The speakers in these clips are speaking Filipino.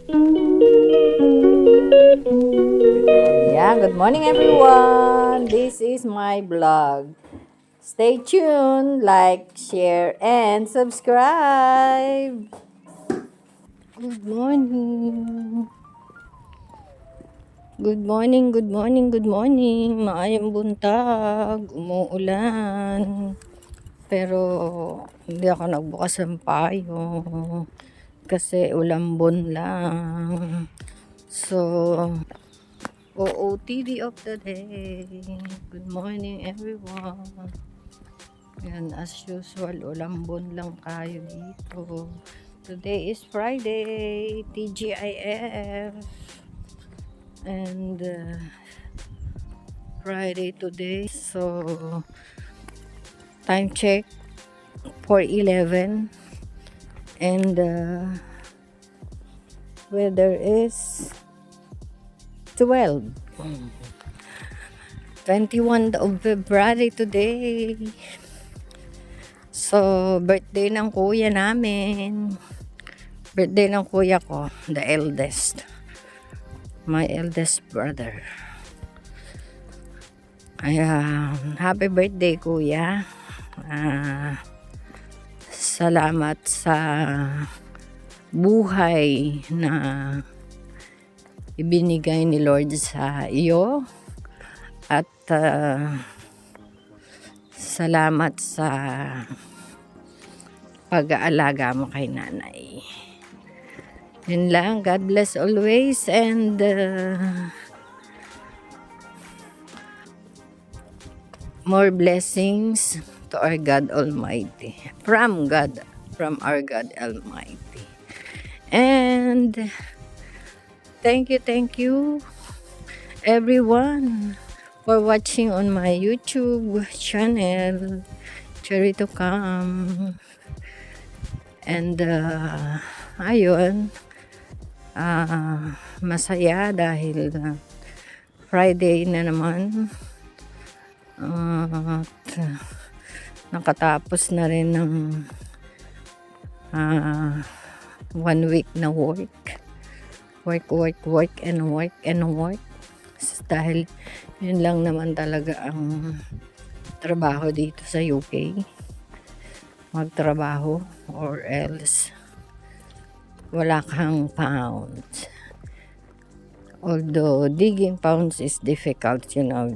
Yeah, good morning everyone. This is my vlog. Stay tuned, like, share, and subscribe. Good morning. Good morning, good morning, good morning. Maayong buntag, umuulan. Pero hindi ako nagbukas ng payong kasi ulambon lang. So, OOTD of the day. Good morning everyone. Yan, as usual, ulambon lang kayo dito. Today is Friday, TGIF. And Friday today. So, time check, 4:11. And weather is 12. 21 of February today. So, birthday ng kuya namin. Birthday ng kuya ko, the eldest. My eldest brother. Kaya, happy birthday kuya. Salamat sa buhay na ibinigay ni Lord sa iyo. At salamat sa pag-aalaga mo kay nanay. Yun lang. God bless always. And more blessings to our God Almighty. From our God Almighty. And thank you everyone for watching on my YouTube channel, Cherry to Come. And ayun, masaya dahil Friday na naman. At nakatapos na rin ng 1 week na work. Work and work. Dahil yun lang naman talaga ang trabaho dito sa UK. Magtrabaho or else wala kang pounds. Although digging pounds is difficult,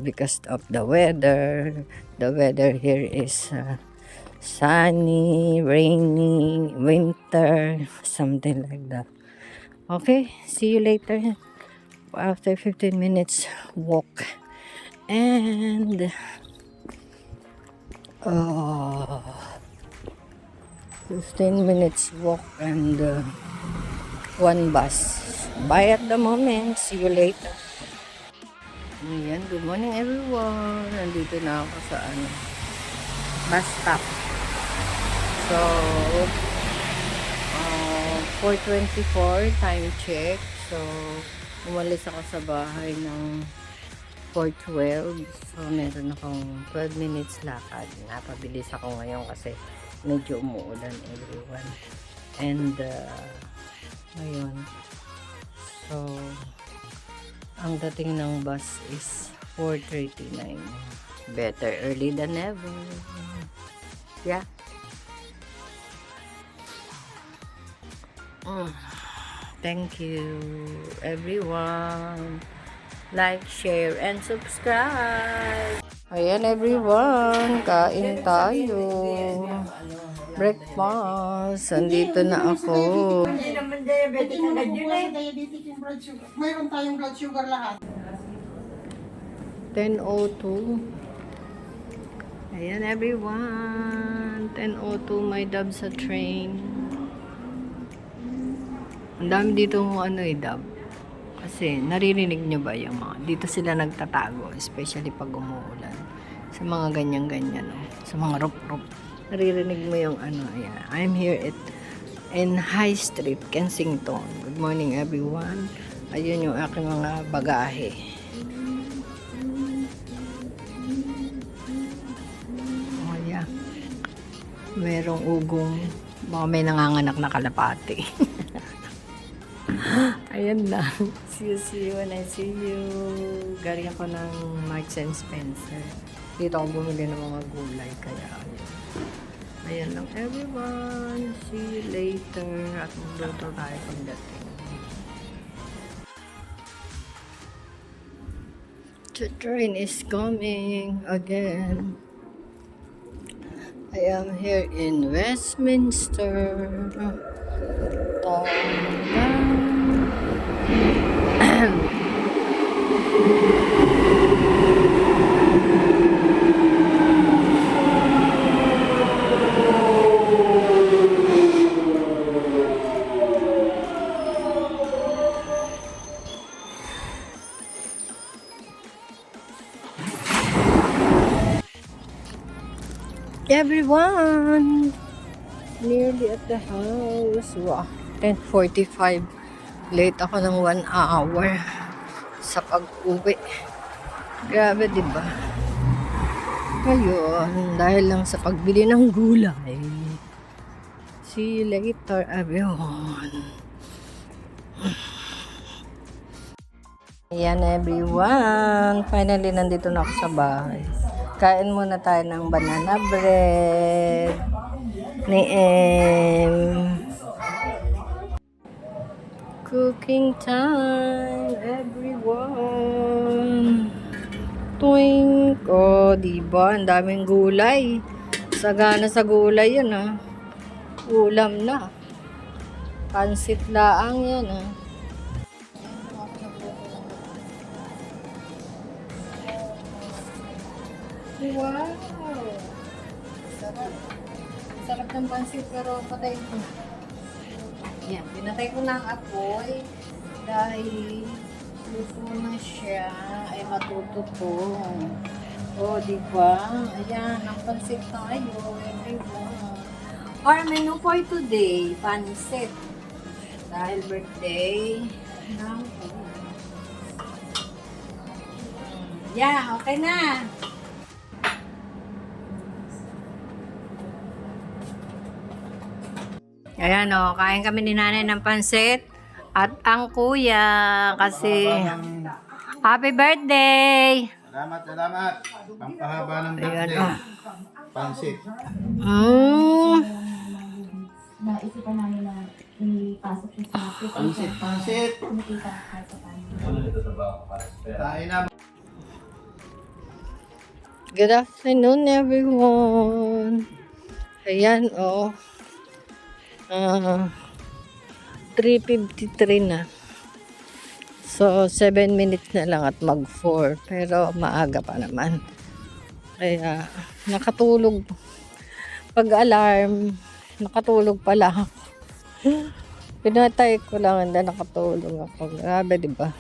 because of the weather. The weather here is sunny, rainy, winter, something like that. Okay, see you later. After 15 minutes walk. And 15 minutes walk and 1 bus. Bye at the moment. See you later. Ayan, good morning everyone. Nandito na ako sa bus stop. So, 4:24 time check. So, umalis ako sa bahay ng 4:12. So, meron akong 12 minutes lakad. Napabilis ako ngayon kasi medyo umuulan everyone. And, ngayon. So, ang dating ng bus is 4:39. Better early than never. Yeah. Thank you everyone. Like, share, and subscribe. Ayan everyone, kain tayo. Breakfast. Andito na ako. Hindi naman diabetic agad yun eh. Diabetic yung blood sugar. Mayroon tayong blood sugar lahat. 10:02. Ayan everyone. 10:02 my dub sa train. Ang dami dito dub. Kasi naririnig nyo ba yung mga dito sila nagtatago, especially pag umuulan. Sa mga ganyan-ganyan, no? Sa mga roof. Naririnig mo yung ayan. I'm here in High Street, Kensington. Good morning everyone. Ayun yung aking mga bagahe. Oh yeah. Merong ugong, baka may nanganganak na kalapati. Ayan lang. See you when I see you. Galing ako ng Marks and Spencer. Dito ako bumili ng mga gulay. Kaya, ayan lang everyone. See you later. At magluto tayo pagdating. The train is coming again. I am here in Westminster. Everyone, nearly at the house. Wow, 10:45. Late ako ng 1 hour sa pag-uwi. Grabe, diba? Ngayon, dahil lang sa pagbili ng gulay. See you later, everyone. Ayan, everyone. Finally, nandito na ako sa bahay. Kain muna tayo ng banana bread ni M. Cooking time, everyone. Tuwing ko, diba? Ang daming gulay. Sagana sa gulay yan, ha. Ulam na. Pansit laang yan, ha. Wow! Sarap. Sarap ng pansit pero patay ko. Yan, pinatay ko na ang apoy dahil luto na siya ay matuto to. O, diba? Ayan, ang pansit tayo. Everyone. Our menu for today, pansit. Dahil birthday ng yeah, okay na. Ayan o, kain kami ni nanay ng pansit at ang kuya kasi happy birthday! Salamat. Pampahaba ng birthday. Ayan, Pansit. Naisipan namin na ipasok siya sa Pansit. kumikita kahit pa paano. Kain na. Good afternoon everyone! Ayan o. 3:53 na. So, 7 minutes na lang at mag-4. Pero maaga pa naman. Kaya, nakatulog. Pag-alarm, nakatulog pala ako. Pinatay ko lang and then nakatulog ako. Grabe, diba?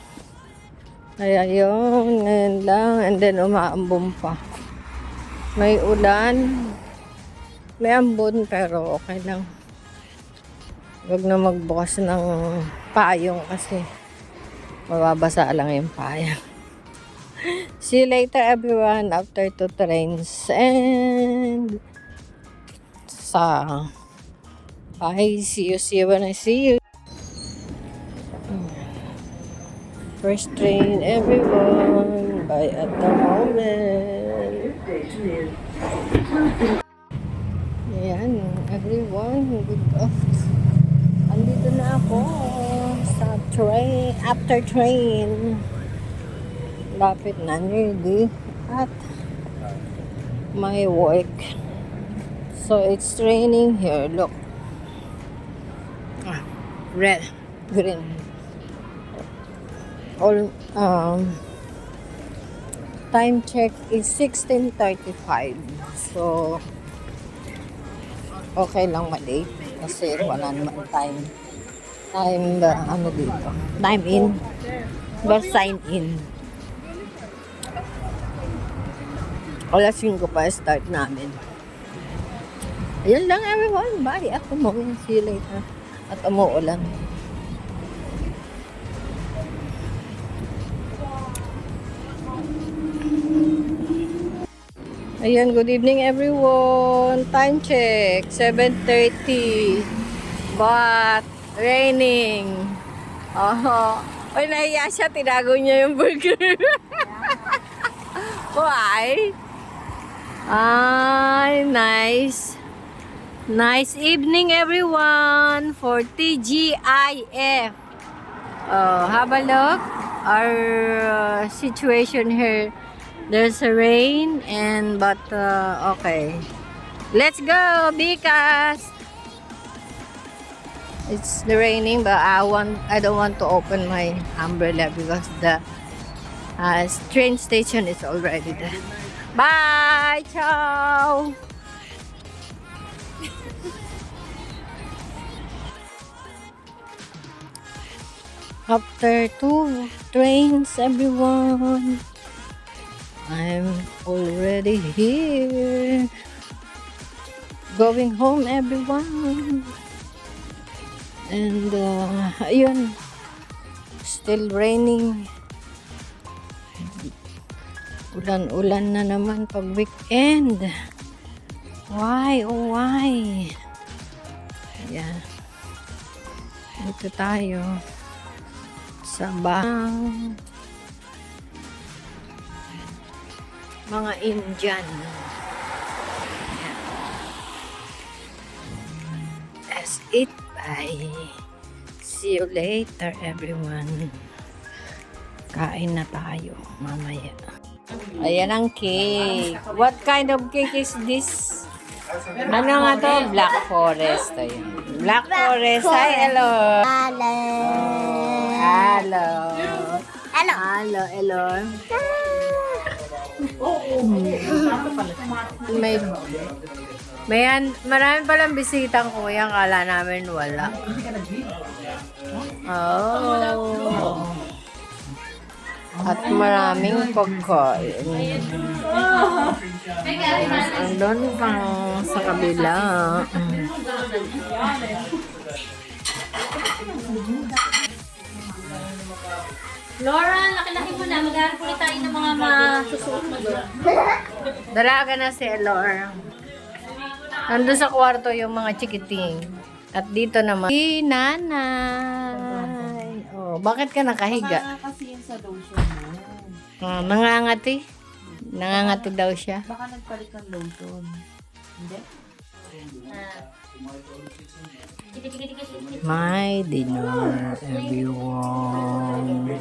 Kaya yun, ngayon lang. And then umaambon pa. May ulan. May ambon pero okay lang. Huwag na magbukas ng payong kasi mababasa lang yung payong. See you later everyone after 2 trains and sa bye. See you when I see you. First train everyone. Bye at the moment. Ayan, everyone. Good afternoon. Andito na ako sa train, after train. Lapit na nearly at my work. So it's raining here. Look. Red, green. All time check is 16:35. So okay lang ma-late kasi wala naman time ano dito, time in or sign in. Alas 5 pa start namin. Ayan lang everyone, bye at umuwi. See you later at umuulan. Ayan, good evening everyone. Time check, 7:30. But raining. Oh. Uy, nahiya siya. Tinago niya yung burger. Why? Ay, nice. Nice evening, everyone, for TGIF. Oh, have a look. Our situation here. There's a rain but okay. Let's go, because it's raining, but I don't want to open my umbrella because the train station is already there. Bye, ciao. After 2 trains, everyone, I'm already here. Going home, everyone. And ayun, still raining. Ulan-ulan na naman pag weekend. Why? Oh, why? Ayan. Dito tayo sa mga Indian. Ayan. Let's eat. Bye. See you later, everyone. Kain na tayo mamaya. Ayan ang cake. What kind of cake is this? Ano nga to? Black Forest. Ayan. Black Forest. Hi, hello. Hello. Hello. Hello. Hello, hello. Marami palang bisitang kuya. Kala namin wala. Oh. At maraming pagkain. Andun pang sa kabila. Laura, laki-laki mo na. Mag-aaral ulit tayo ng mga masusuot mo doon. Dalaga na si Elor. Nandun sa kwarto yung mga chikiting. At dito naman, si Nanay. Oh, bakit ka nakahiga? Kasi yun sa lotion mo. Nangangati. Nangangati daw siya. Baka nagpalit ng lotion. Hindi? My dinner, everyone.